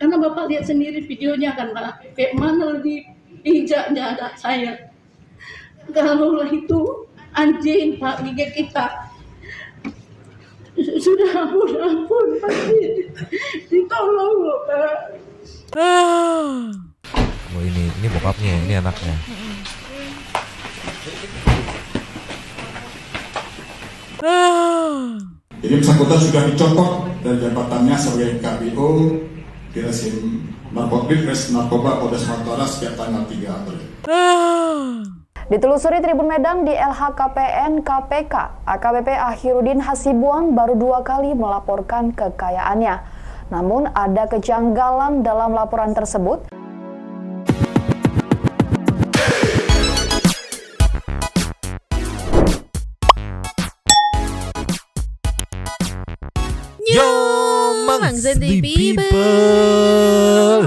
Karena Bapak lihat sendiri videonya kan Pak, kayak mana lagi injaknya anak saya. Kalau itu anjing Pak gigit kita. Sudah ampun Pak, ditolong loh Pak. Oh ini bokapnya, ini anaknya. Jadi bersangkutan sudah dicopot dari jabatannya sebagai KPO di Resim Narkoba Polda Sumatera Utara sejak tanggal 3 April. Ditelusuri Tribun Medang di LHKPN KPK, AKBP Akhirudin Hasibuan baru 2 kali melaporkan kekayaannya. Namun ada kejanggalan dalam laporan tersebut. Yo, Mangsanti people.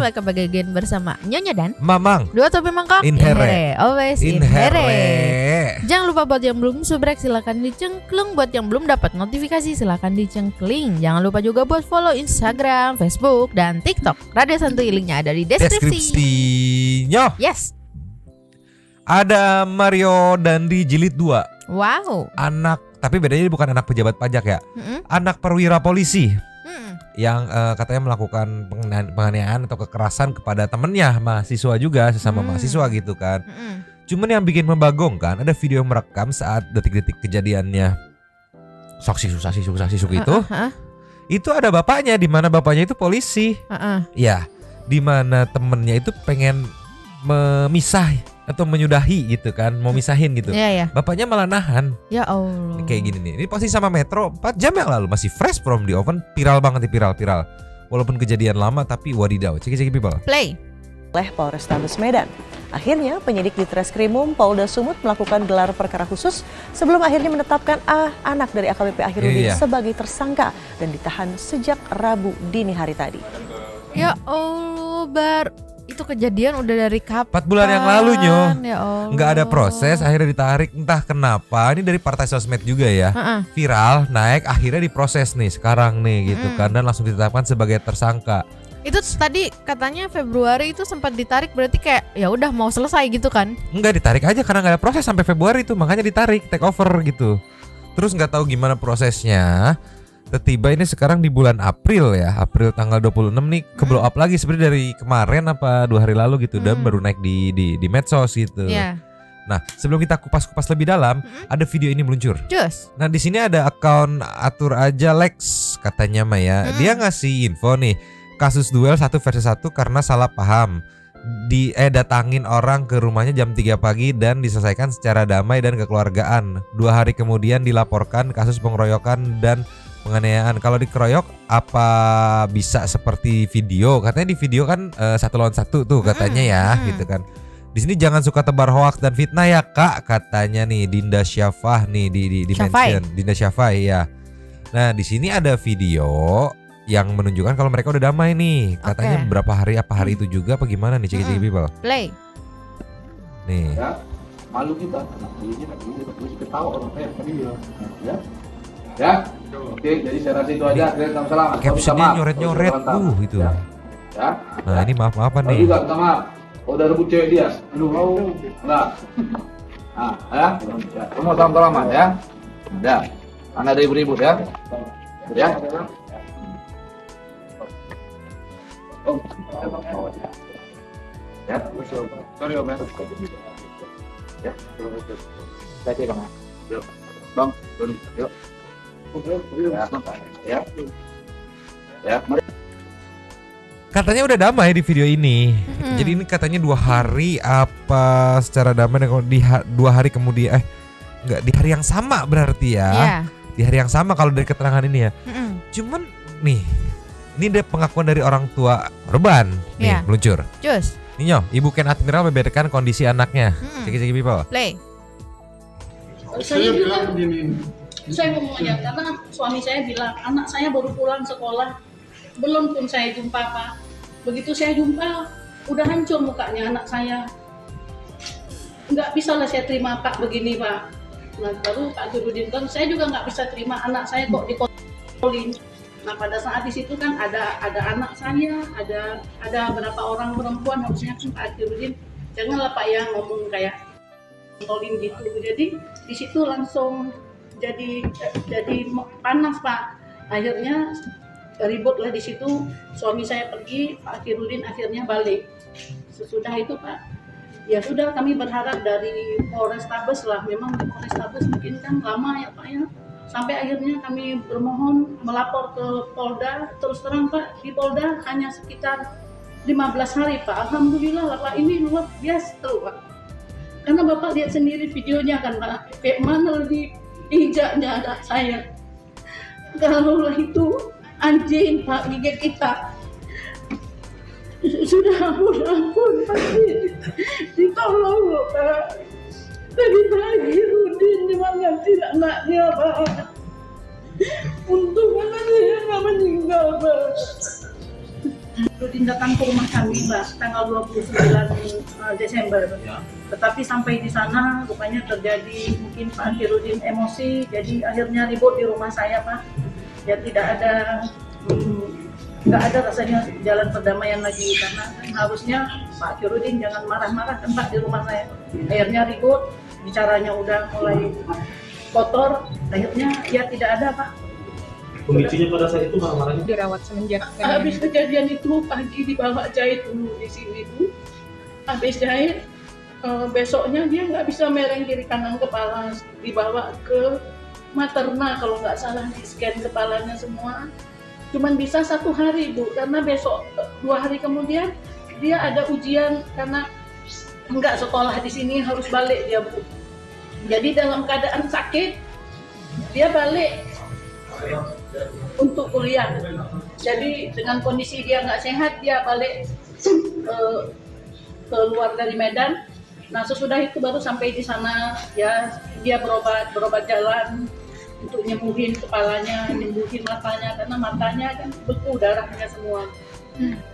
Welcome back again bersama Nyonya dan Mamang. Dua topi mangkok. In here. Always in Here. here. Jangan lupa buat yang belum subrek silakan dicengklung. Buat yang belum dapat notifikasi silakan dicengkling. Jangan lupa juga buat follow Instagram, Facebook, dan TikTok. Radio Santuy, linknya ada di deskripsi. Deskripsinya. Yes. Ada Mario Dandi jilid 2. Wow. Anak, tapi bedanya bukan anak pejabat pajak ya. Anak perwira polisi yang katanya melakukan penganiayaan atau kekerasan kepada temennya, mahasiswa juga, sesama mahasiswa gitu kan. Cuman yang bikin membagongkan ada video yang merekam saat detik-detik kejadiannya saksi itu. Itu ada bapaknya, di mana bapaknya itu polisi. Ya, di mana temennya itu pengen memisah atau menyudahi gitu kan, mau misahin gitu. Iya. Bapaknya malah nahan. Ya Allah. Kayak gini nih. Ini posisi sama Metro 4 jam yang lalu, masih fresh from the oven, viral banget nih, viral. Walaupun kejadian lama tapi wadidaw. Cek people. Play. Oleh Polrestabes Medan. Akhirnya penyidik di Treskrimum Polda Sumut melakukan gelar perkara khusus sebelum akhirnya menetapkan anak dari AKBP Akhirudin sebagai tersangka dan ditahan sejak Rabu dini hari tadi. Ya Allah, itu kejadian udah dari kapan? 4 bulan yang lalu Nyo. Ya Allah. Nggak ada proses, akhirnya ditarik entah kenapa. Ini dari partai sosmed juga ya. Viral, naik, akhirnya diproses nih sekarang nih gitu kan, dan langsung ditetapkan sebagai tersangka. Itu tadi katanya Februari itu sempat ditarik, berarti kayak ya udah mau selesai gitu kan? Enggak, ditarik aja karena nggak ada proses sampai Februari itu, makanya ditarik, take over gitu. Terus nggak tahu gimana prosesnya. Tiba ini sekarang di bulan April ya, April tanggal 26 nih ke blow up lagi sebenarnya dari kemarin apa 2 hari lalu gitu, dan baru naik di medsos gitu. Nah, sebelum kita kupas-kupas lebih dalam, ada video ini meluncur. Just. Nah, di sini ada akun Atur Aja Lex katanya Maya. Dia ngasih info nih, kasus duel 1 versus 1 karena salah paham. Datangin orang ke rumahnya jam 3 pagi dan diselesaikan secara damai dan kekeluargaan. 2 hari kemudian dilaporkan kasus pengeroyokan dan penganiayaan. Kalau dikeroyok apa bisa seperti video? Katanya di video kan 1 lawan 1 tuh katanya ya, gitu kan. Di sini jangan suka tebar hoaks dan fitnah ya Kak, katanya nih Dinda Syafah nih di mention. Dinda Syafah ya. Nah, di sini ada video yang menunjukkan kalau mereka udah damai nih. Katanya beberapa hari, apa hari itu juga apa gimana nih, cek people. Play. Nih. Ya, malu kita. Ketawa orang ya. Ya, oke, jadi saya rasa itu aja. Salam. Captionnya nyoret-nyoret itu. Ya. Nah, ini maaf-maafan nih. Juga sama. Oh, udah rebut cewek dia. Aduh, enggak. Nah, ya. Semua salam-salaman ya. Ya. Anda ada ribut-ribut ya. Ya. Oh. Ya. Sorry Om ya. Ya. Terima kasih Bang. Yuk. Bang, yuk. Ya. Ya. Katanya udah damai di video ini. Jadi ini katanya 2 hari apa secara damai, dan di 2 hari kemudian enggak, di hari yang sama berarti ya. Di hari yang sama kalau dari keterangan ini ya. Cuman nih, ini ada pengakuan dari orang tua korban nih meluncur. Cus. Nih Nyo, Ibu Ken Admiral membeberkan kondisi anaknya. Cek people. Play. Saya bilang begini. Saya ngomongnya karena suami saya bilang anak saya baru pulang sekolah, belum pun saya jumpa Pak. Begitu saya jumpa, udah hancur mukanya anak saya. Nggak bisa lah saya terima Pak begini Pak. Nah, baru Pak Jurudin kan saya juga nggak bisa terima anak saya kok dikontrolin. Nah pada saat di situ kan ada anak saya, ada berapa orang perempuan, harusnya kan Pak Akhirudin janganlah Pak ya ngomong kayak ngolin gitu. Jadi di situ langsung jadi panas Pak. Akhirnya ribut lah di situ. Suami saya pergi, Pak Akhirudin akhirnya balik. Sesudah itu Pak, ya sudah kami berharap dari Polrestabes lah. Memang di Polrestabes mungkin kan lama ya Pak ya. Sampai akhirnya kami bermohon melapor ke Polda. Terus terang Pak, di Polda hanya sekitar 15 hari Pak. Alhamdulillah lah Pak, ini luar biasa tuh Pak. Karena Bapak lihat sendiri videonya kan Pak, kayak mana lebih injaknya anak saya. Kalau itu anjing Pak gigit kita. Sudah ampun Pak, ditolong loh Pak. Tadi pagi Rudin dimana tidak anaknya Pak. Untung anaknya nggak meninggal Pak. Rudin datang ke rumah kami Pak tanggal 29 Desember. Tetapi sampai di sana rupanya terjadi mungkin Pak Akhirudin emosi, jadi akhirnya ribut di rumah saya Pak. Ya tidak ada nggak ada rasanya jalan perdamaian lagi, karena kan harusnya Pak Akhirudin jangan marah-marah kan Pak di rumah saya. Akhirnya ribut, bicaranya udah mulai kotor, akhirnya ya tidak ada Pak. Pemicunya pada saat itu marah-marahnya dirawat semenjak Habis kejadian itu pagi dibawa jahit dulu di sini tuh, habis jahit besoknya dia nggak bisa mereng kiri kanan kepala, dibawa ke materna kalau nggak salah, di scan kepalanya semua. Cuman bisa 1 hari Bu, karena besok 2 hari kemudian dia ada ujian karena nggak sekolah di sini, harus balik dia Bu. Jadi dalam keadaan sakit dia balik untuk kuliah. Jadi dengan kondisi dia nggak sehat dia balik keluar dari Medan. Nah sesudah itu baru sampai di sana ya dia berobat jalan untuk nyembuhin kepalanya, nyembuhin matanya, karena matanya kan beku darahnya semua.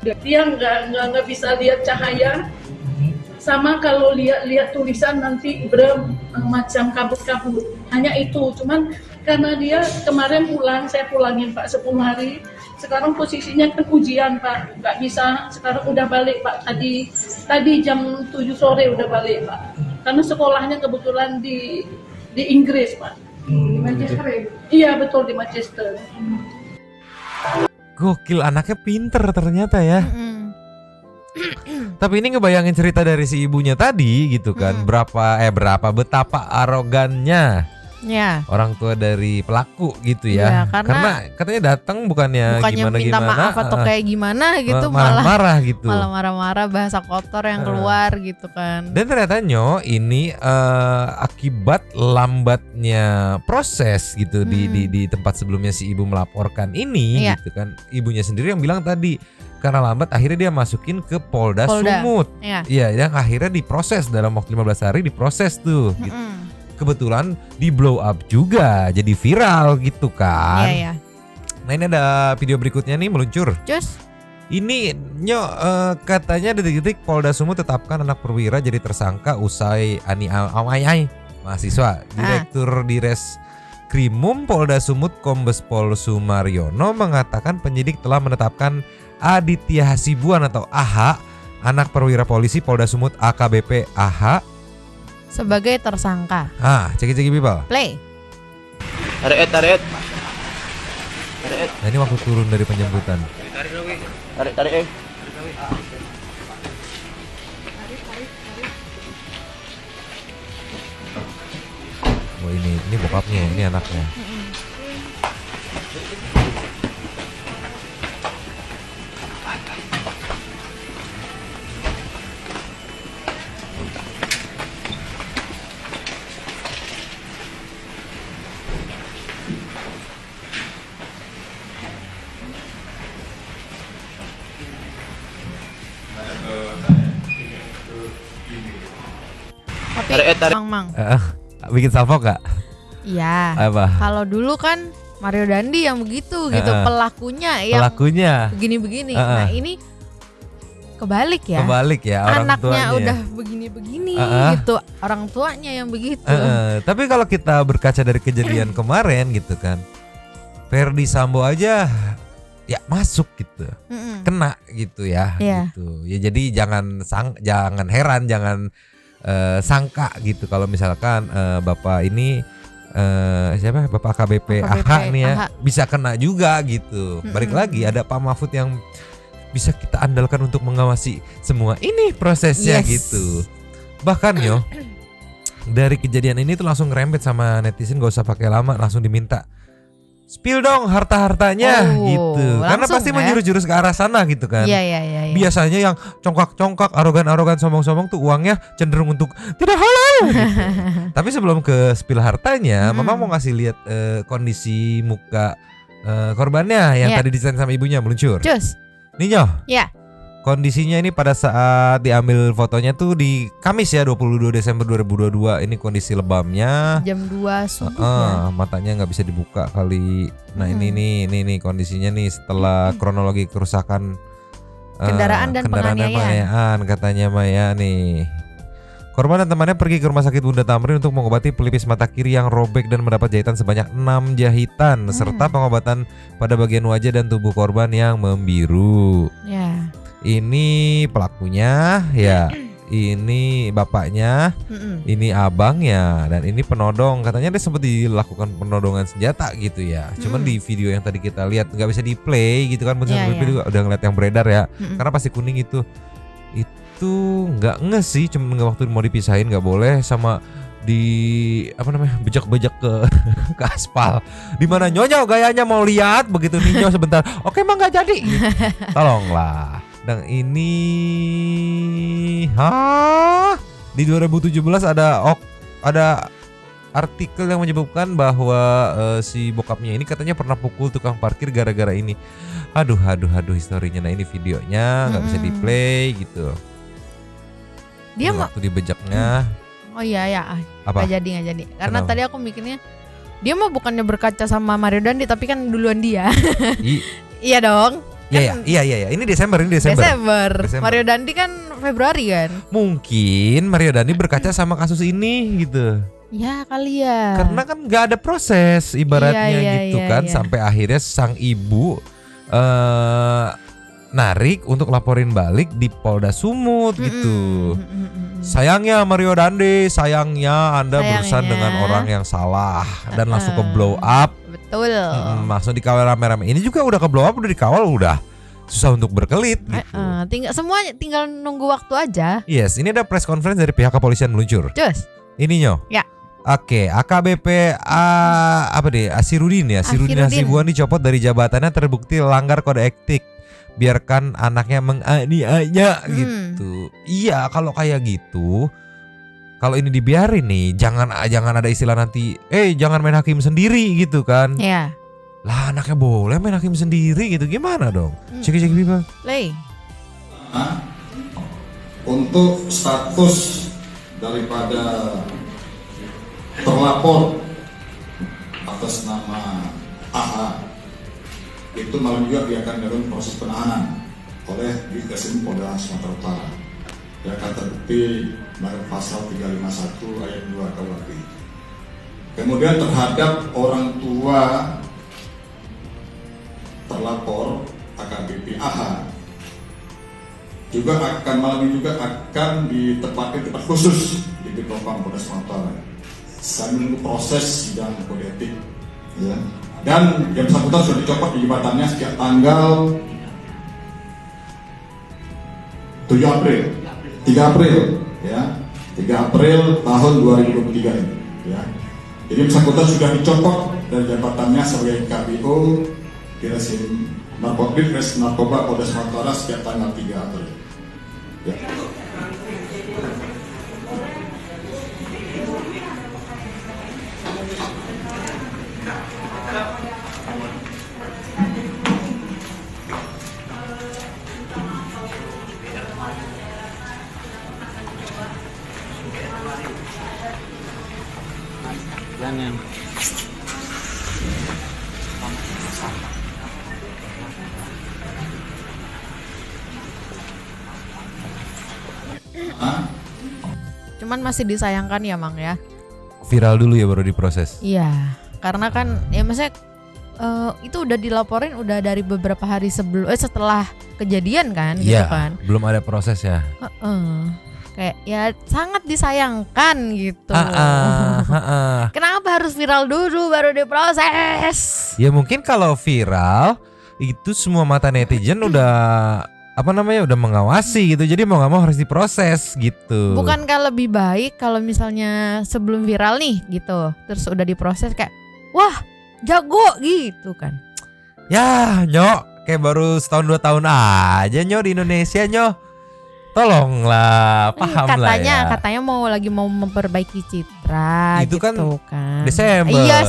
Dia nggak bisa lihat cahaya, sama kalau lihat tulisan nanti macam kabut-kabut. Hanya itu, cuman karena dia kemarin pulang, saya pulangin Pak 10 hari. Sekarang posisinya kan ujian Pak, nggak bisa. Sekarang udah balik Pak. Tadi jam 7 sore udah balik Pak. Karena sekolahnya kebetulan di Inggris Pak. Di Manchester ya? Iya betul, di Manchester. Gokil, anaknya pinter ternyata ya. Tapi ini ngebayangin cerita dari si ibunya tadi gitu kan. Betapa arogannya Ya. orang tua dari pelaku gitu ya. Karena katanya datang bukannya minta gimana-gimana, maaf atau kayak gimana gitu, malah marah gitu. Malah marah-marah, bahasa kotor yang keluar gitu kan. Dan ternyata ini akibat lambatnya proses gitu di tempat sebelumnya si ibu melaporkan ini gitu kan. Ibunya sendiri yang bilang tadi karena lambat akhirnya dia masukin ke Polda. Sumut. Iya, yang akhirnya diproses dalam waktu 15 hari, diproses tuh gitu. Kebetulan di blow up juga, jadi viral gitu kan. Iya. Nah ini ada video berikutnya nih meluncur. Cus. Ini katanya detik-detik Polda Sumut tetapkan anak perwira jadi tersangka usai Ani Awayai, mahasiswa. Direktur Direskrimum Polda Sumut Kombes Pol Sumaryono mengatakan penyidik telah menetapkan Aditya Hasibuan atau AH, anak perwira polisi Polda Sumut AKBP AH, sebagai tersangka. Ceki people. Play. Tarik. Nah ini waktu turun dari penjemputan. Tarik. Oh ini bokapnya, ini anaknya. Tapi Mang. Bikin salvo gak? Iya. Apa? Kalau dulu kan Mario Dandi yang begitu gitu, pelakunya yang begini-begini. Nah ini kebalik ya. Orang anaknya tuanya udah begini-begini gitu, orang tuanya yang begitu. Tapi kalau kita berkaca dari kejadian kemarin gitu kan, Ferdi Sambo aja ya masuk gitu. Kena gitu ya. Iya. Gitu. Ya jadi jangan heran, jangan sangka gitu kalau misalkan Bapak ini siapa Bapak AKBP AH nih ya bisa kena juga gitu. Balik lagi ada Pak Mahfud yang bisa kita andalkan untuk mengawasi semua ini prosesnya gitu. Bahkan yo dari kejadian ini tuh langsung ngerembet sama netizen, gak usah pakai lama, langsung diminta spill dong harta-hartanya gitu. Karena pasti menjurus-jurus ke arah sana gitu kan. Iya. Biasanya yang congkak-congkak, arogan-arogan, sombong-sombong tuh uangnya cenderung untuk tidak halal gitu. Tapi sebelum ke spill hartanya, Mama mau ngasih lihat kondisi muka korbannya yang tadi didesain sama ibunya meluncur. Cus. Ninyo. Ya. Kondisinya ini pada saat diambil fotonya tuh di Kamis ya 22 Desember 2022. Ini kondisi lebamnya Jam 2 subuh ya. Matanya nggak bisa dibuka kali. Nah ini kondisinya nih setelah kronologi kerusakan kendaraan dan penganiayaan katanya Maya nih. Korban dan temannya pergi ke rumah sakit Bunda Tamrin untuk mengobati pelipis mata kiri yang robek dan mendapat jahitan sebanyak 6 jahitan serta pengobatan pada bagian wajah dan tubuh korban yang membiru. Ya. Ini pelakunya ya, ini bapaknya, ini abangnya, dan ini penodong. Katanya dia sempat dilakukan penodongan senjata gitu ya. Cuman di video yang tadi kita lihat nggak bisa di play gitu kan, video udah ngeliat yang beredar ya. Karena pasti kuning itu nggak nges sih, cuma nggak waktu mau dipisahin nggak boleh sama bejak-bejak ke aspal. Dimana Nyonya gayanya mau lihat begitu Ninyo sebentar. Oke emang nggak jadi. Gitu. Tolonglah. Dan ini di 2017 ada artikel yang menyebutkan bahwa si bokapnya ini katanya pernah pukul tukang parkir gara-gara ini. Aduh historinya. Nah ini videonya nggak bisa di play gitu. Dia waktu dibejaknya. Oh iya. Apa? Nggak jadi. Karena Kenapa? tadi aku mikirnya dia mah bukannya berkaca sama Mario Dandi, tapi kan duluan dia. Iya dong. Iya. Ini Desember. Mario Dandi kan Februari kan. Mungkin Mario Dandi berkaca sama kasus ini gitu. Ya kali ya. Karena kan nggak ada proses ibaratnya gitu kan. Sampai akhirnya sang ibu narik untuk laporin balik di Polda Sumut gitu. Sayangnya Mario Dandi, Anda berurusan dengan orang yang salah dan langsung ke blow up. Betul. Langsung dikawal rame-rame. Ini juga udah ke blow up, udah dikawal, udah susah untuk berkelit gitu. Tinggal nunggu waktu aja. Yes, ini ada press conference dari pihak kepolisian meluncur. Cus. Ininya. Ya. Oke, AKBP Asirudin ya. Asirudin Hasibuan dicopot dari jabatannya terbukti langgar kode etik. Biarkan anaknya menganiaya gitu. Iya, kalau kayak gitu, kalau ini dibiarin nih, jangan ada istilah nanti, jangan main hakim sendiri gitu kan. Iya. Lah anaknya boleh main hakim sendiri gitu, gimana dong? Cek Biba. Untuk status daripada terlapor atas nama AH itu malam juga dia akan dalam proses penahanan oleh Ditreskrim Polda Sumatera Utara. Yang akan terbukti menurut pasal 351 ayat 2 KUHP. Kemudian terhadap orang tua terlapor AKBP AH juga akan malam ini juga akan ditempatkan tempat khusus di Propam Polda Sumatera Utara sambil menunggu proses sidang kode etik ya. Dan yang bersangkutan sudah dicopot di jabatannya sejak tanggal 3 April ya. 3 April tahun 2023 ini ya. Jadi bersangkutan sudah dicopot dari jabatannya sebagai KBO Diresim Narkoba Polda Sumatera Utara sejak tanggal 3 April ya. Cuman masih disayangkan ya Mang ya. Viral dulu ya baru diproses. Iya, karena kan ya maksudnya itu udah dilaporin udah dari beberapa hari setelah kejadian kan, gitu Iya, kan. belum ada proses ya. Kayak ya sangat disayangkan gitu. Kenapa harus viral dulu baru diproses? Ya mungkin kalau viral itu semua mata netizen udah udah mengawasi gitu. Jadi mau nggak mau harus diproses gitu. Bukankah lebih baik kalau misalnya sebelum viral nih gitu, terus udah diproses kayak wah jago gitu kan? Ya Nyok, kayak baru setahun 2 tahun aja Nyok di Indonesia Nyok. Tolonglah, paham lah ya. Katanya mau memperbaiki citra itu gitu kan Desember. Iya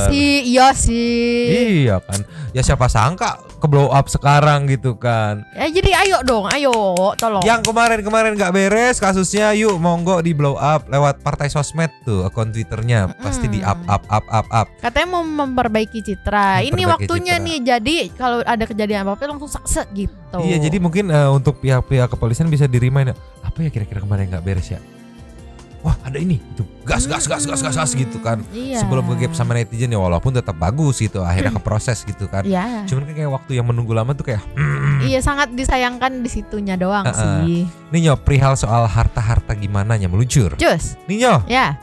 sih. Iya kan. Ya siapa sangka ke blow up sekarang gitu kan. Ya jadi ayo tolong. Yang kemarin gak beres kasusnya, yuk monggo di blow up lewat partai sosmed tuh, akun Twitternya pasti di up. Katanya mau memperbaiki citra. Ini waktunya nih. Jadi kalau ada kejadian apa-apa langsung sakse gitu. Iya, jadi mungkin untuk pihak-pihak kepolisian bisa di-remind apa ya kira-kira kemarin nggak beres ya. Wah ada ini itu gas gitu kan. Iya. Sebelum ke-gap sama netizen ya walaupun tetap bagus gitu akhirnya keproses gitu kan. Iya. Cuman kan kayak waktu yang menunggu lama tuh kayak Iya sangat disayangkan di situnya doang sih. Ninyo, perihal soal harta-harta gimana nya meluncur. Cus. Ninyo. Ya.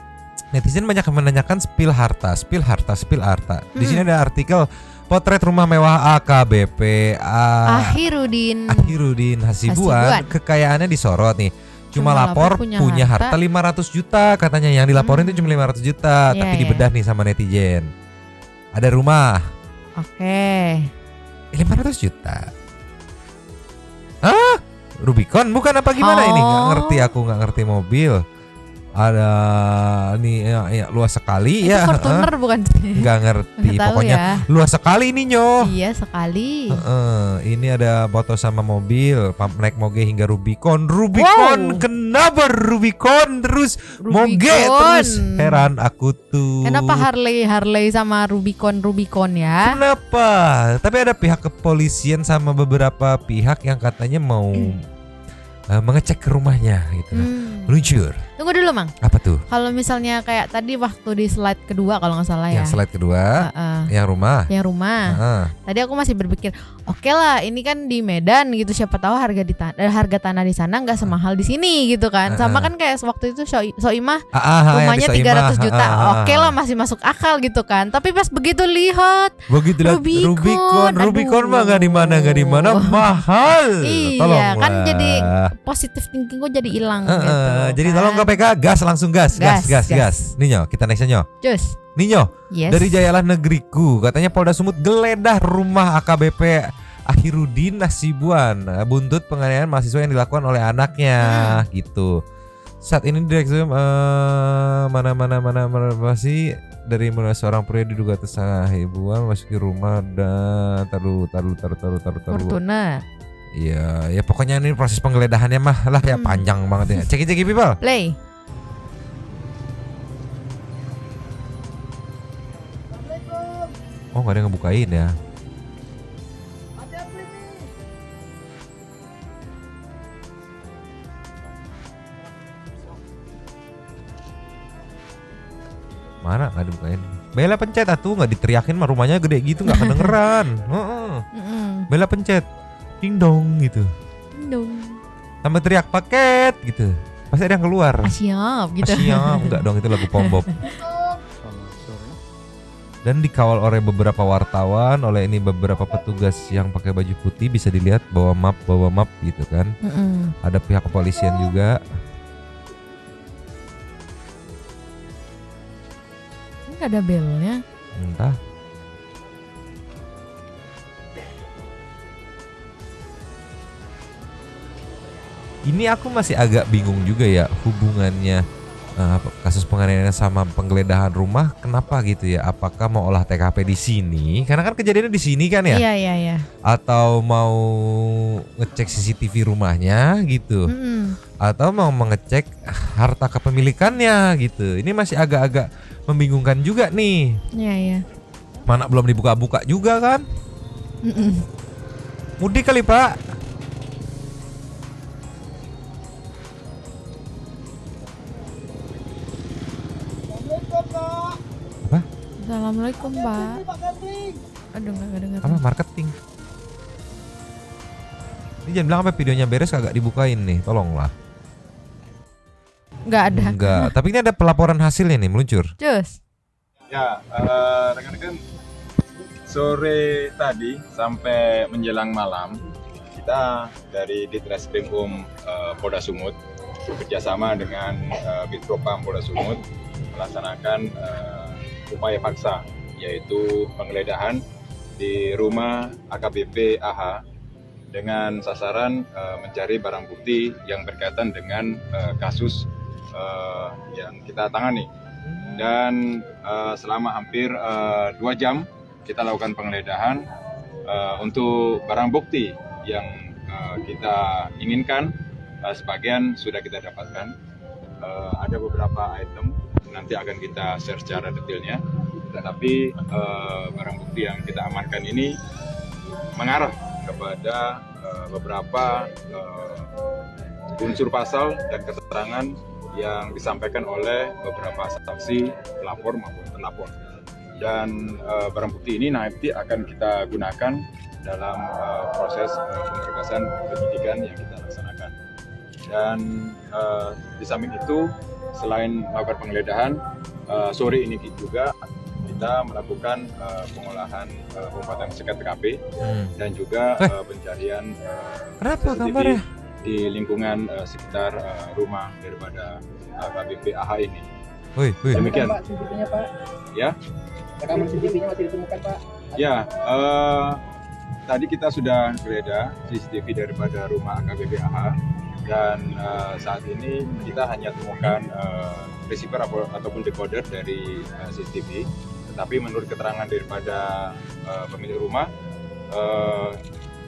Netizen banyak yang menanyakan spill harta. Di sini ada artikel potret rumah mewah AKBP Ahirudin Hasibuan. Kekayaannya disorot nih. Cuma lapor punya harta 500 juta katanya. Yang dilaporin itu cuma 500 juta. Tapi dibedah nih sama netizen. Ada rumah. Oke. 500 juta. Hah? Rubicon bukan apa gimana ini? Nggak ngerti mobil. Ada nih ya, luas sekali itu ya. Fortuner bukan? Nggak ngerti. Pokoknya ya. Luas sekali ini Nyo. Iya sekali. Ini ada foto sama mobil, naik moge hingga Rubicon. Wow. Kenapa Rubicon terus moge terus? Heran aku tuh. Kenapa Harley sama Rubicon ya? Kenapa? Tapi ada pihak kepolisian sama beberapa pihak yang katanya mau mengecek ke rumahnya gitu. Luncur. Tunggu dulu Mang. Apa tuh? Kalau misalnya kayak tadi waktu di slide kedua kalau nggak salah ya. Yang slide kedua, yang rumah. Tadi aku masih berpikir, oke lah, ini kan di Medan gitu, siapa tahu harga tanah di sana nggak semahal di sini gitu kan. Sama kan kayak waktu itu Soimah rumahnya 300 juta. Oke lah, masih masuk akal gitu kan. Tapi pas begitu lihat Rubicon mah nggak di mana mahal. Iya kan, jadi positive thinking gue jadi hilang gitu. Jadi tolong KPK gas. Ninyo, kita nextnya Nyo. Cus. Ninyo, dari Jayalah Negeriku katanya Polda Sumut geledah rumah AKBP Ahirudin Hasibuan buntut penganiayaan mahasiswa yang dilakukan oleh anaknya gitu. Saat ini direktur mana masih dari mulai seorang pria diduga tersangka Hasibuan masuki rumah dan taruh. Fortuna. Iya, ya pokoknya ini proses penggeledahannya mah lah ya panjang banget ya. Ceki people. Play. Oh, nggak ada yang ngebukain ya. Mana nggak dibukain? Bella pencet atuh, nggak diteriakin mah rumahnya gede gitu nggak kedengeran. Bella pencet. Ding dong gitu. Ding dong. Tambah teriak paket gitu. Pasti ada yang keluar. Siap gitu. Siap. Enggak dong, itu lagu Pombob. Dan dikawal oleh beberapa wartawan, oleh ini beberapa petugas yang pakai baju putih, bisa dilihat bawa map gitu kan. Ada pihak kepolisian juga. Enggak ada belnya. Entah. Ini aku masih agak bingung juga ya hubungannya kasus penganiayaan sama penggeledahan rumah, kenapa gitu ya? Apakah mau olah TKP di sini? Karena kan kejadiannya di sini kan ya? Iya. Atau mau ngecek CCTV rumahnya gitu? Atau mau mengecek harta kepemilikannya gitu? Ini masih agak-agak membingungkan juga nih. Iya. Mana belum dibuka-buka juga kan? Mudik kali Pak. Assalamualaikum Pak. Aduh nggak dengar. Apa marketing? Ini jangan bilang apa videonya beres kagak dibukain nih, tolonglah. Nggak ada. Enggak, tapi ini ada pelaporan hasilnya nih meluncur. Cus. Ya, rekan-rekan, sore tadi sampai menjelang malam kita dari Ditreskrimum Polda Sumut bekerjasama dengan Bitpropam Polda Sumut melaksanakan upaya paksa, yaitu penggeledahan di rumah AKBP AH dengan sasaran mencari barang bukti yang berkaitan dengan kasus yang kita tangani. Dan selama hampir 2 jam kita lakukan penggeledahan untuk barang bukti yang kita inginkan. Sebagian sudah kita dapatkan. Ada beberapa item nanti akan kita share secara detailnya. Tetapi barang bukti yang kita amankan ini mengarah kepada beberapa unsur pasal dan keterangan yang disampaikan oleh beberapa saksi, pelapor maupun terlapor. Dan barang bukti ini nanti akan kita gunakan dalam proses pemberkasan penyidikan yang kita laksanakan. Dan di samping itu, selain melakukan penggeledahan, sore ini juga kita melakukan pengolahan pembuatan sekat TKP dan juga pencarian CCTV di lingkungan sekitar rumah daripada AKBP AH ini. Demikian. Pak, CCTV-nya Pak. Ya. Rekaman CCTV-nya masih ditemukan Pak. Ya, tadi kita sudah geledah CCTV daripada rumah AKBP AH dan saat ini kita hanya temukan receiver ataupun decoder dari CCTV. Tetapi menurut keterangan daripada pemilik rumah,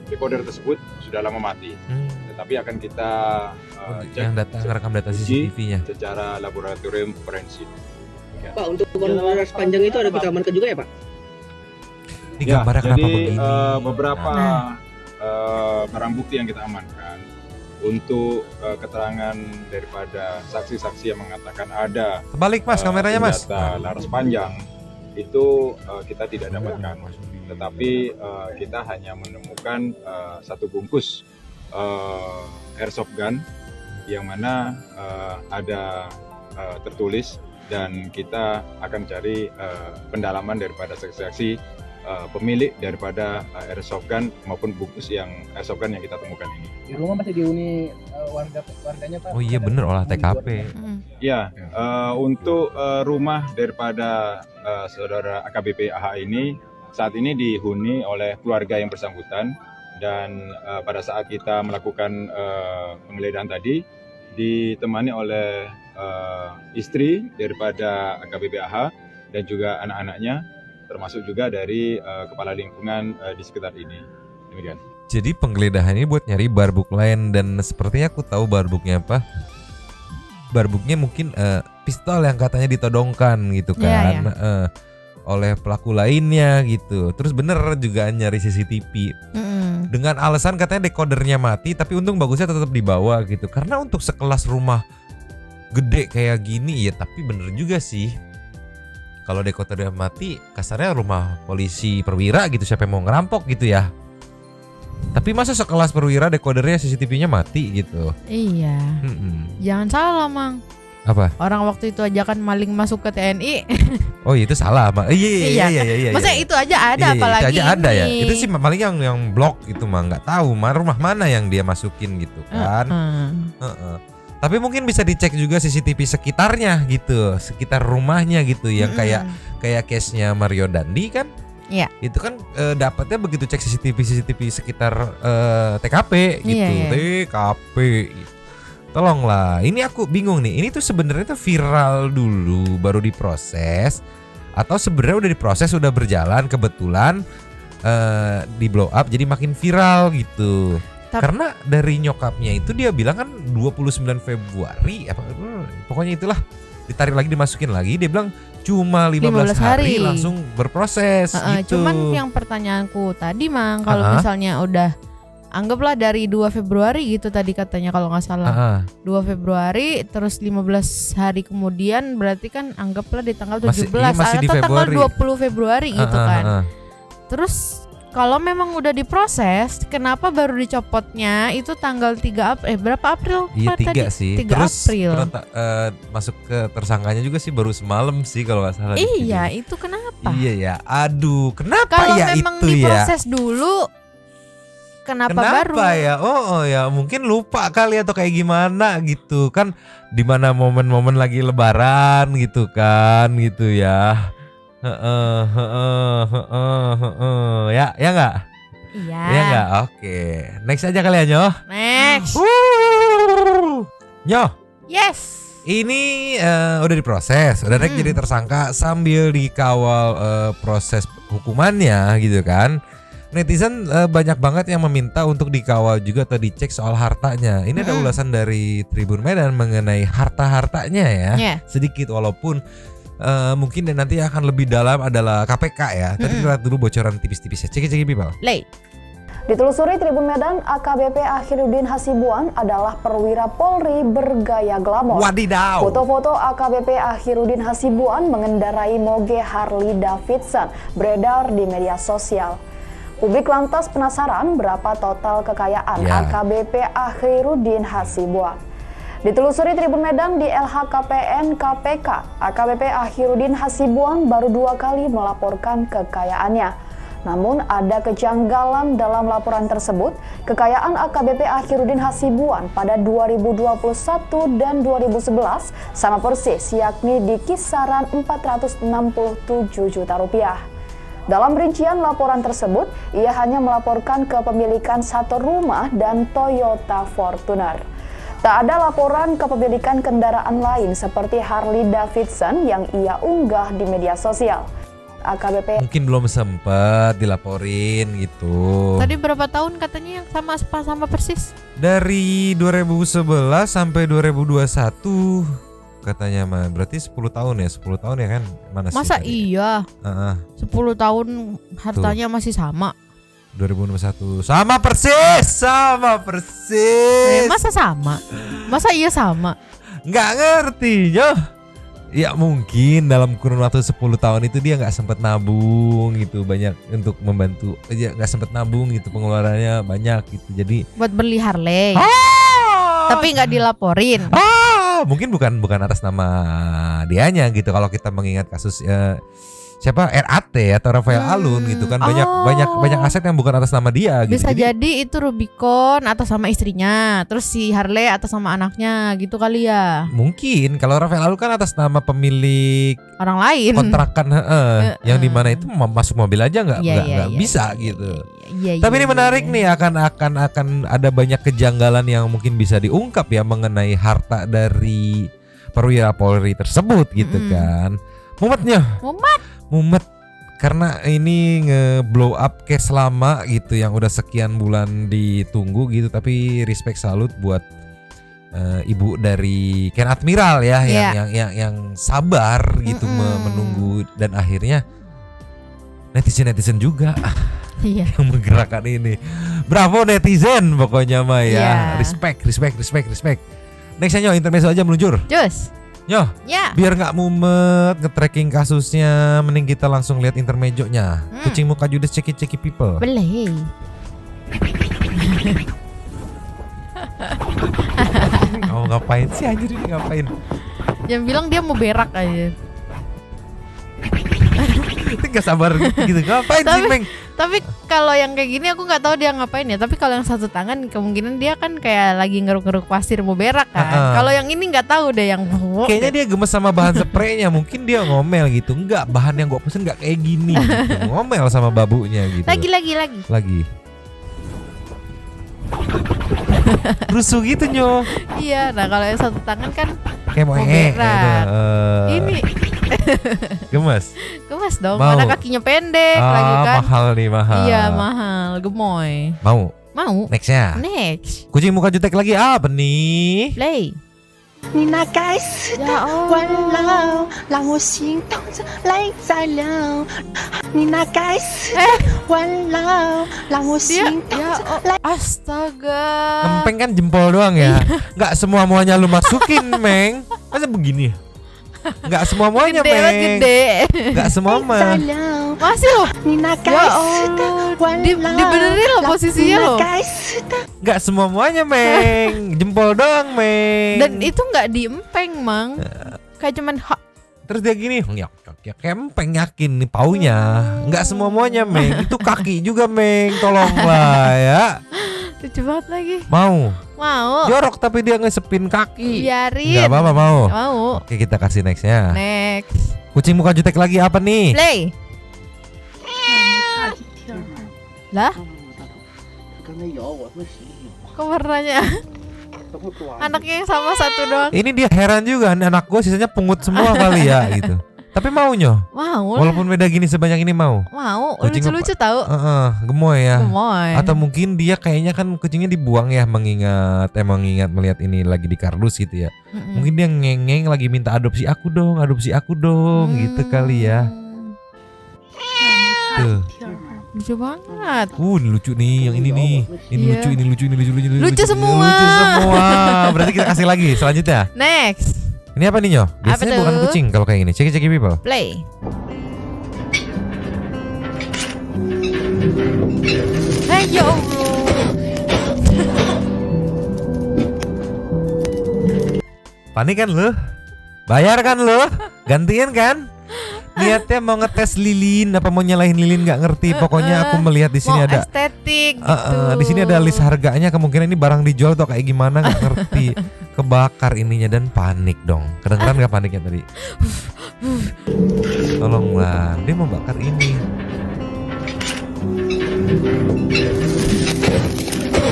decoder tersebut sudah lama mati. Tetapi akan kita yang rekam data CCTV-nya secara laboratorium forensik. Ya. Pak, untuk warna sepanjang itu ada kita amankan juga ya Pak? Ini gambarnya jadi, kenapa begini? Beberapa barang bukti yang kita amankan untuk keterangan daripada saksi-saksi yang mengatakan ada terbalik Mas kameranya Mas. Senjata laras panjang itu kita tidak dapatkan, tetapi kita hanya menemukan satu bungkus airsoft gun yang mana ada tertulis, dan kita akan cari pendalaman daripada saksi-saksi pemilik daripada airsoft gun maupun bungkus yang airsoft gun yang kita temukan ini. Di rumah masih dihuni warganya Pak. Oh iya bener, olah TKP. Ya, untuk rumah daripada saudara AKBP AH ini saat ini dihuni oleh keluarga yang bersangkutan, dan pada saat kita melakukan penggeledahan tadi ditemani oleh istri daripada AKBP AH dan juga anak-anaknya, termasuk juga dari kepala lingkungan di sekitar ini. Demikian. Jadi penggeledahan ini buat nyari barbuk lain, dan sepertinya aku tahu barbuknya apa. Barbuknya mungkin pistol yang katanya ditodongkan gitu kan. Oleh pelaku lainnya gitu. Terus bener juga nyari CCTV. Dengan alasan katanya decodernya mati, tapi untung bagusnya tetap dibawa gitu. Karena untuk sekelas rumah gede kayak gini ya, tapi bener juga sih. Kalau decodernya mati, kasarnya rumah polisi perwira gitu, siapa yang mau ngerampok gitu ya. Tapi masa sekelas perwira decodernya CCTV-nya mati gitu. Iya. Jangan salah Mang. Apa? Orang waktu itu aja kan maling masuk ke TNI. Oh itu salah, Iya. Masa itu aja ada, apalagi itu aja ada ya. ini. Itu sih paling yang blok itu mah nggak tahu rumah mana yang dia masukin gitu kan. Tapi mungkin bisa dicek juga CCTV sekitarnya gitu, sekitar rumahnya gitu, yang kayak case-nya Mario Dandi kan. Iya. Itu kan dapatnya begitu cek CCTV sekitar TKP gitu. TKP. Tolonglah, ini aku bingung nih. Ini tuh sebenarnya tuh viral dulu baru diproses, atau sebenarnya udah diproses, udah berjalan, kebetulan di blow up jadi makin viral gitu. Karena dari nyokapnya itu dia bilang kan 29 Februari apa, pokoknya itulah, ditarik lagi dimasukin lagi, dia bilang cuma 15 hari langsung berproses gitu. Cuman yang pertanyaanku tadi Mang, kalau misalnya udah anggaplah dari 2 Februari gitu tadi katanya kalau nggak salah. 2 Februari terus 15 hari kemudian berarti kan anggaplah di tanggal 17 masih di atau tanggal Februari. 20 Februari gitu kan. Terus kalau memang udah diproses, kenapa baru dicopotnya itu tanggal 3 April? Berapa April? Iya, 3 tadi? sih. 3 Terus April. masuk ke tersangkanya juga sih baru semalam sih kalau nggak salah. Iya, itu kenapa? Iya ya. Aduh, kenapa Kalau ya memang itu ya? diproses dulu, kenapa baru? ya? Oh ya, mungkin lupa kali atau kayak gimana gitu kan, di mana momen-momen lagi lebaran gitu kan gitu ya. Ya nggak? Iya. Ya nggak? Oke, next aja kali ya Nyoh. Next. Nyoh, Yes. ini udah diproses, udah naik jadi tersangka sambil dikawal proses hukumannya gitu kan. Netizen banyak banget yang meminta untuk dikawal juga atau dicek soal hartanya. Ini ada ulasan dari Tribun Medan mengenai harta-hartanya ya. Yeah. Sedikit walaupun mungkin nanti akan lebih dalam adalah KPK ya. Tadi kita lihat dulu bocoran tipis-tipis ya. Cek people. Play. Ditelusuri Tribun Medan, AKBP Akhiruddin Hasibuan adalah perwira Polri bergaya glamor. Wadidaw. Foto-foto AKBP Akhiruddin Hasibuan mengendarai moge Harley Davidson beredar di media sosial. Publik lantas penasaran berapa total kekayaan AKBP Akhiruddin Hasibuan. Ditelusuri Tribun Medan di LHKPN KPK, AKBP Akhiruddin Hasibuan baru 2 kali melaporkan kekayaannya. Namun ada kejanggalan dalam laporan tersebut. Kekayaan AKBP Akhiruddin Hasibuan pada 2021 dan 2011 sama persis, yakni di kisaran 467 juta rupiah. Dalam rincian laporan tersebut, ia hanya melaporkan kepemilikan 1 rumah dan Toyota Fortuner. Tak ada laporan kepemilikan kendaraan lain seperti Harley Davidson yang ia unggah di media sosial. AKBP mungkin belum sempat dilaporin gitu. Tadi berapa tahun katanya yang sama persis? Dari 2011 sampai 2021 katanya mah. Berarti 10 tahun ya, 10 tahun ya kan? Mana sih? Masa tadi? iya? 10 tahun hartanya masih sama. 2021 sama persis. Masa sama? Masa iya sama? Nggak ngerti Nyoh. Ya mungkin dalam kurun waktu 10 tahun itu dia nggak sempat nabung gitu, banyak untuk membantu, ya nggak sempat nabung gitu, pengeluarannya banyak gitu, jadi buat beli Harley. Tapi nggak dilaporin. Mungkin bukan atas nama dianya gitu. Kalau kita mengingat kasus siapa RAT atau Rafael Alun gitu kan, banyak aset yang bukan atas nama dia gitu. Bisa jadi itu Rubicon atas sama istrinya, terus si Harley atas sama anaknya gitu kali ya. Mungkin kalau Rafael Alun kan atas nama pemilik orang lain, kontrakan yang dimana itu masuk mobil aja nggak bisa gitu. Tapi ini menarik nih, akan ada banyak kejanggalan yang mungkin bisa diungkap ya mengenai harta dari perwira Polri tersebut gitu kan. Mumet karena ini nge-blow up case lama gitu yang udah sekian bulan ditunggu gitu. Tapi respect salut buat ibu dari Ken Admiral ya, yang sabar gitu menunggu, dan akhirnya netizen juga yang menggerakkan ini. Bravo netizen pokoknya mah ya. Respect. Nextnya Nyoh, intermezzo aja meluncur. Just Nyoh, biar nggak mumet nge-tracking kasusnya, mending kita langsung lihat intermezzonya. Kucing muka judes ceki people. Boleh. Kamu ngapain sih anjir, ini ngapain? Yang bilang dia mau berak aja. Itu gak sabar gitu, ngapain sih Meng? Tapi kalau yang kayak gini aku nggak tahu dia ngapain ya. Tapi kalau yang satu tangan kemungkinan dia kan kayak lagi ngeruk-ngeruk pasir mau berak kan. Kalau yang ini nggak tahu deh yang kayaknya dia gemes sama bahan spraynya. Mungkin dia ngomel gitu. Enggak, bahan yang gue pesen nggak kayak gini gitu. Ngomel sama babunya gitu. Lagi rusuh gitu Nyoh. Iya, nah kalau yang satu tangan kan kayak mau berak. Ini gemes dong, mana kakinya pendek lagi kan. Mahal. Iya mahal, gemoy. Mau Nextnya kucing muka jutek lagi apa nih? Play. 你那该死的温柔让我心动着泪在流，你那该死的温柔让我心动着泪。 Astaga. Empeng kan jempol doang ya. Nggak semuanya lu masukin Meng. Masa begini? Nggak semuanya Meng. Gede. Nggak semua mah. Masih loh. Ya Allah. Dibenerin loh posisinya loh. Nggak semuanya Meng, jempol doang Meng. Dan itu nggak diempeng Mang. Kayak cuman Terus dia gini, ya kempeng yakin nih paunya. Nggak semuanya Meng, itu kaki juga Meng, tolonglah ya. Lucu banget lagi. Mau? Mau. Jorok tapi dia ngesepin kaki. Biarin. Nggak apa-apa mau? Mau. Oke kita kasih nextnya. Next. Kucing muka jutek lagi apa nih? Play. Lah? Kok warnanya? Anaknya yang sama satu doang. Ini dia heran juga, anak gue sisanya pungut semua kali ya gitu. Tapi maunya. Mau. Walaupun beda gini sebanyak ini mau. Mau. Kucing Lucu-lucu tahu. Gemoy ya. Gemoy. Atau mungkin dia kayaknya kan kucingnya dibuang ya mengingat melihat ini lagi di kardus gitu ya. Mungkin dia ngengeng lagi minta adopsi aku dong gitu kali ya. Tuh. Lucu banget. Ini lucu nih, yang ini nih. Ini lucu. Lucu semua. Lucu semua. Berarti kita kasih lagi selanjutnya. Next. Ini apa nih Nyo? Biasanya bukan kucing kalau kayak gini. Ceki people. Play. Ya Allah. Panik kan lu? Bayar kan lu? Gantiin kan? Niatnya mau ngetes lilin apa mau nyalahin lilin nggak ngerti. Pokoknya aku melihat di sini ada estetik gitu. Di sini ada list harganya, kemungkinan ini barang dijual atau kayak gimana nggak ngerti. Kebakar ininya dan panik dong. Kedengeran nggak paniknya tadi? Tolonglah, dia mau bakar ini.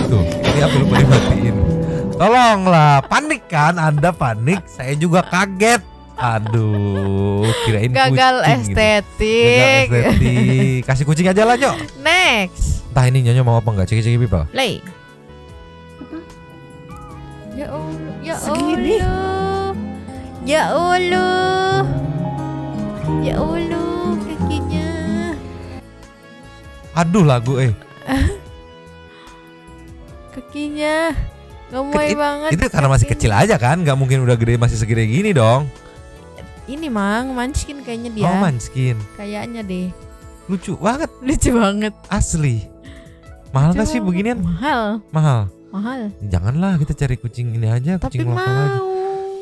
Tuh, ini aku lupa dimatiin. Tolonglah, panik kan? Anda panik, saya juga kaget. Aduh, kirain gagal kucing estetik. Gagal estetik. Kasih kucing aja lah, Nyok. Next. Entah ini Nyonya mau apa enggak? Ceki people. Play. Ya Allah, ya Segini. Allah. Ya Allah. Ya Allah, kakinya. Aduh lagu Kakinya. Gemoy banget. Itu karena masih kecil aja kan? Gak mungkin udah gede masih segede gini dong. Ini Mang, Munchkin kayaknya dia. Oh Munchkin. Kayaknya deh. Lucu banget. Lucu banget. Asli. Mahal gak sih beginian? Mahal. Janganlah kita cari kucing ini aja. Tapi kucing lokal mau. aja.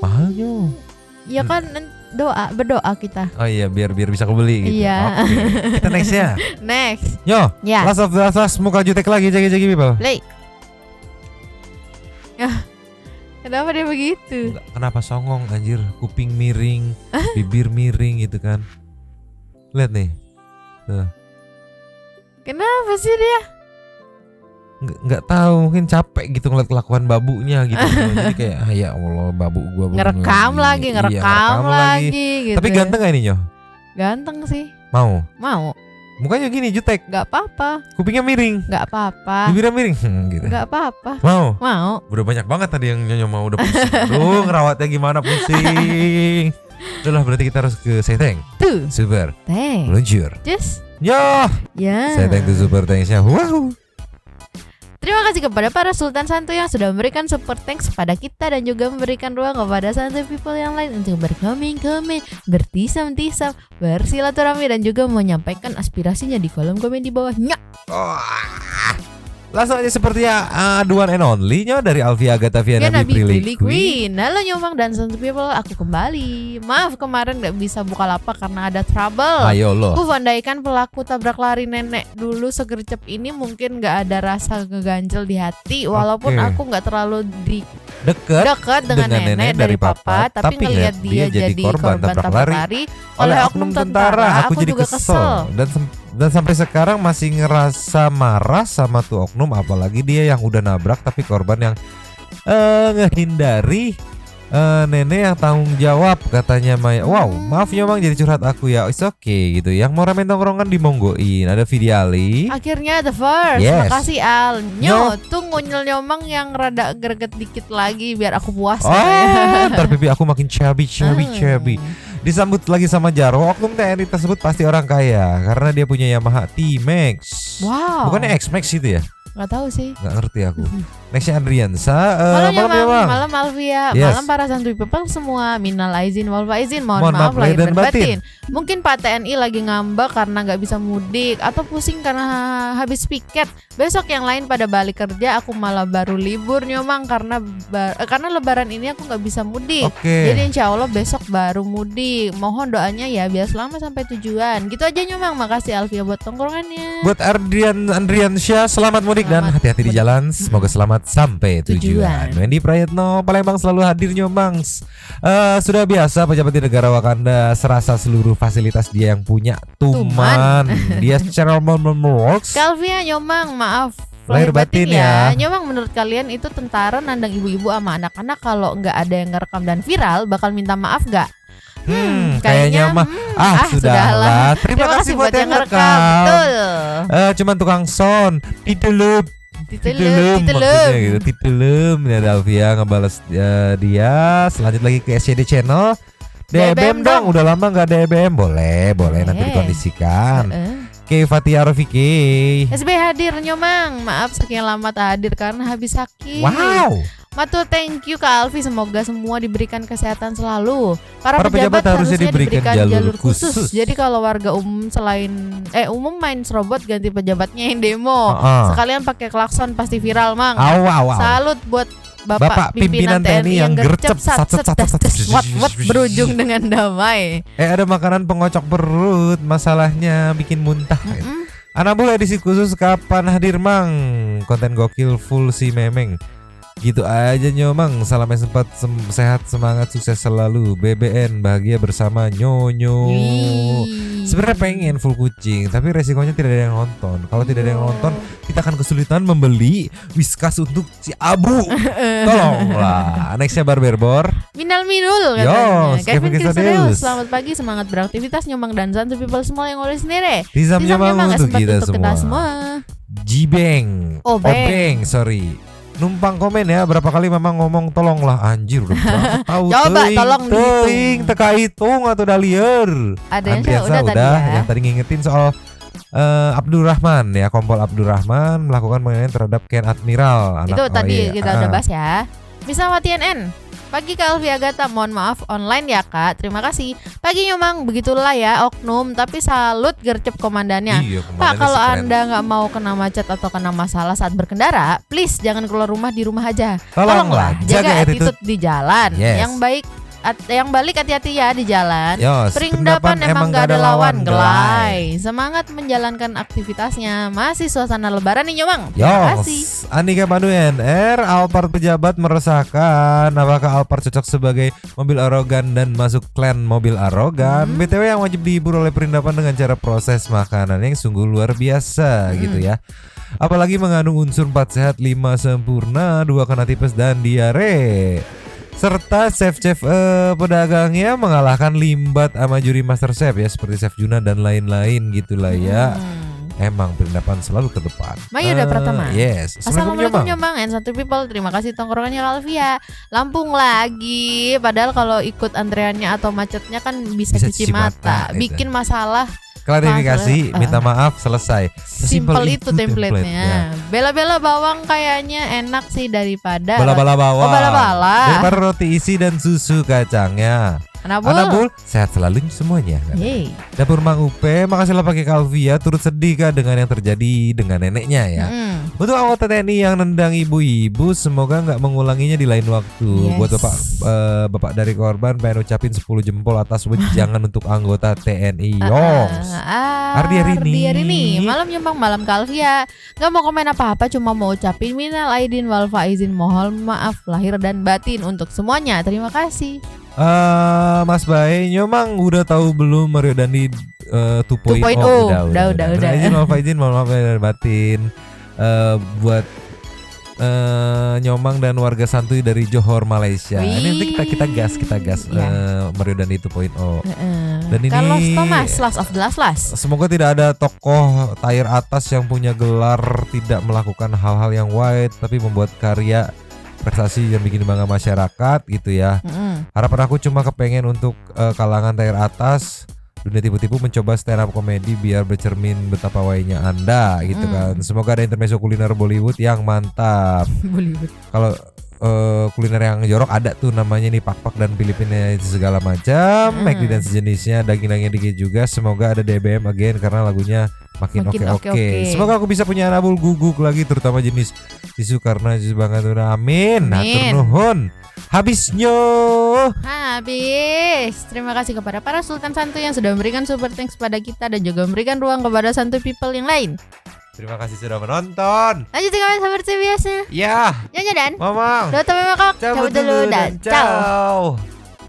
Mahalnya. Ya kan berdoa kita. Oh iya biar bisa kebeli gitu. Iya. Oke. Kita next ya. Next. Yo. Ya. Last of the Last muka jutek lagi Ceki people. Play. Ya. Kenapa dia begitu? Kenapa songong anjir? Kuping miring, bibir miring gitu kan. Lihat nih. Tuh. Kenapa sih dia? Nggak tahu, mungkin capek gitu ngeliat kelakuan babunya gitu. Jadi kayak ya Allah babu gua ngerekam lagi gitu. Tapi ganteng gak ini Nyo? Ganteng sih. Mau. Mukanya gini jutek. Gak apa-apa. Kupingnya miring. Gak apa-apa. Bibirnya miring. Gitu. Gak apa-apa. Mau. Udah banyak banget tadi yang Nyonya mau, udah pusing. Aduh ngerawatnya gimana pusing. Itulah berarti kita harus ke say thank. Super. Thank. Meluncur. Just. Yo. Ya. Say thank to super thanks-nya. Wow. Terima kasih kepada para Sultan Santuy yang sudah memberikan support thanks kepada kita dan juga memberikan ruang kepada santuy people yang lain untuk berkomeng-komeng, bertisam-tisam, bersilaturahmi dan juga menyampaikan aspirasinya di kolom komen di bawahnya. Langsung aja seperti the one and only Nyo dari Alfia Agatha Viana Prilly Queen. Halo Nyomang dan santuy people, aku kembali. Maaf kemarin gak bisa buka lapak karena ada trouble. Ayo lo. Aku andaikan pelaku tabrak lari nenek dulu segercep ini mungkin gak ada rasa ngeganjel di hati. Walaupun aku gak terlalu dekat dengan nenek dari papa, tapi ngelihat dia jadi korban tabrak lari oleh oknum tentara, aku juga kesel. Dan sampai sekarang masih ngerasa marah sama tuh oknum, apalagi dia yang udah nabrak tapi korban yang ngehindari nenek yang tanggung jawab katanya Maya. Wow, maaf Nyomang jadi curhat aku ya. It's okay gitu. Yang mau ramen tongkrongan dimonggoin. Ada Vidiali. Akhirnya the first. Yes. Makasih Al. Tuh ngunyel Nyomang yang rada greget dikit lagi biar aku puas. Ntar pipi aku makin chubby. Disambut lagi sama Jarwo. Oknum TNI tersebut pasti orang kaya karena dia punya Yamaha T-Max. Wow. Bukannya X-Max itu ya? Nggak tahu sih. Nggak ngerti aku. Nextnya Andriansa. Malam Malam Bang, malam Alvia, Yes. malam para santuy people semua. Minal aizin wal faizin, mohon maaf lahir dan batin. Mungkin Pak TNI lagi ngambek karena nggak bisa mudik atau pusing karena habis piket. Besok yang lain pada balik kerja, aku malah baru libur Nyomang karena lebaran ini aku nggak bisa mudik. Jadi insya Allah besok baru mudik. Mohon doanya ya biar selamat sampai tujuan. Gitu aja Nyomang. Makasih Alvia buat tongkrongannya. Buat Andriansyah selamat mudik dan hati-hati di jalan. Semoga selamat sampai tujuan. Wendy Prayetno Palembang selalu hadir Nyomangs. Sudah biasa pejabat di negara Wakanda serasa seluruh fasilitas dia yang punya Tuman. Dia secara works. Kalvia Nyomang maaf lahir batin ya. Nyomang menurut kalian itu tentara nandang ibu-ibu sama anak-anak kalau nggak ada yang ngerekam dan viral bakal minta maaf nggak? Kayaknya mah sudahlah. Terima kasih buat yang ngerekam. Betul. Cuman tukang sound Titelum ya Dalvia ngebales dia. Selanjut lagi ke SCD channel. DBM dong, udah lama nggak DBM. Boleh nanti dikondisikan. Fatia Rafiki. SB hadir Nyomang. Maaf sekian lama tak hadir karena habis sakit. Wow. Matur thank you Kak Alfi, semoga semua diberikan kesehatan selalu. Para pejabat harusnya diberikan jalur khusus. Jadi kalau warga umum umum main serobot ganti pejabatnya yang demo. Sekalian pakai klakson pasti viral Mang. Salut buat Bapak pimpinan TNI yang gercep berujung dengan damai. Ada makanan pengocok perut, masalahnya bikin muntah. Anabul edisi khusus kapan hadir Mang? Konten gokil full si Memeng. Gitu aja Nyomang. Salam yang sempat sehat, semangat, sukses selalu. BBN bahagia bersama Nyonyo. Sebenarnya pengen full kucing, tapi resikonya tidak ada yang nonton. Kalau tidak ada yang nonton, kita akan kesulitan membeli Whiskas untuk si Abu. Tolonglah. Nextnya Barberbor. Minal minul katanya. Kevin Kristadeus. Selamat pagi, semangat beraktivitas Nyomang dan Santu people semua yang ngurus sendiri. Tizam Nyomang untuk kita semua. Jibeng. Obeng, sorry. Numpang komen ya, berapa kali memang ngomong tolonglah anjir udah berapa tahu. Coba tolong dihitung. Teka hitung atau udah liar. Ada yang udah tadi ya. Yang tadi ngingetin soal Abdurrahman ya, Kompol Abdurrahman melakukan penganiayaan terhadap Ken Admiral. Itu tadi kita udah bahas ya. Misal TNN. Pagi Kak Alfi Agatha, mohon maaf online ya Kak, terima kasih. Pagi Nyomang, begitulah ya oknum, tapi salut gercep komandannya. Pak, kalau Anda nggak mau kena macet atau kena masalah saat berkendara, please jangan keluar rumah, di rumah aja. Tolonglah jaga attitude di jalan. Yang balik hati-hati ya di jalan. Perindapan emang gak ada lawan, gelai. Semangat menjalankan aktivitasnya. Masih suasana lebaran nih Nyomang. Terima kasih. Anika Pandu NR, Alphard pejabat meresahkan. Apakah Alphard cocok sebagai mobil arogan dan masuk klan mobil arogan? BTW yang wajib dihibur oleh perindapan dengan cara proses makanan yang sungguh luar biasa gitu ya. Apalagi mengandung unsur 4 sehat, 5 sempurna, 2 kena tipes dan diare. Serta chef-chef pedagangnya mengalahkan limbat sama juri master chef ya, seperti Chef Juna dan lain-lain gitulah ya. Emang perindapan selalu ke depan. Mayuda Pratama. Yes. Assalamualaikum Nyomang and Santu people. Terima kasih tongkrongannya Alvia. Lampung lagi. Padahal kalau ikut antreannya atau macetnya kan bisa cuci mata. Bikin masalah. Klarifikasi, minta maaf, selesai. Simple itu template-nya. Bela-bela bawang kayaknya enak sih daripada bala-bala bawang. Bala-bala. Daripada roti isi dan susu kacangnya. Anabul, sehat selalu semuanya. Dapur Mang Upe, makasihlah pakai Kalvia, turut sedih kah dengan yang terjadi dengan neneknya ya. Untuk anggota TNI yang nendang ibu-ibu, semoga nggak mengulanginya di lain waktu. Buat bapak dari korban, pengen ucapin 10 jempol atas wejangan untuk anggota TNI. Ardi Arini. Malam Nyomang, malam Kalvia. Nggak mau komen apa-apa, cuma mau ucapin minal aidin wal faizin, mohon maaf lahir dan batin untuk semuanya. Terima kasih. Mas Bae, Nyomang udah tahu belum Mario Dandi 2.0? Udah. Izin mohon maaf lahir dan batin. Buat Nyomang dan warga santuy dari Johor Malaysia. Ini nanti kita gas Mario Dandi 2.0. Dan ini Carlos Thomas, Last of the Last. Semoga tidak ada tokoh tier atas yang punya gelar tidak melakukan hal-hal yang wide tapi membuat karya prestasi yang bikin bangga masyarakat gitu ya. Harapan aku cuma kepengen untuk kalangan tier atas dunia tipu-tipu mencoba stand up komedi biar bercermin betapa wainya Anda gitu kan. Semoga ada intermezzo kuliner Bollywood yang mantap. Bollywood. Kalau kuliner yang jorok ada tuh namanya nih pak-pak dan Filipina segala macam, McD dan sejenisnya, daging-dagingnya dikit juga. Semoga ada DBM again karena lagunya makin oke. Semoga aku bisa punya anabul guguk lagi terutama jenis tisu karena jus banget udah amin. Hatur nuhun. Habis. Terima kasih kepada para Sultan Santuy yang sudah memberikan super thanks pada kita dan juga memberikan ruang kepada Santuy people yang lain. Terima kasih sudah menonton. Lanjut kalian seperti biasa. Ya. Nyonya dan Mamang. Dota Memakok. Cabut dulu dan ciao.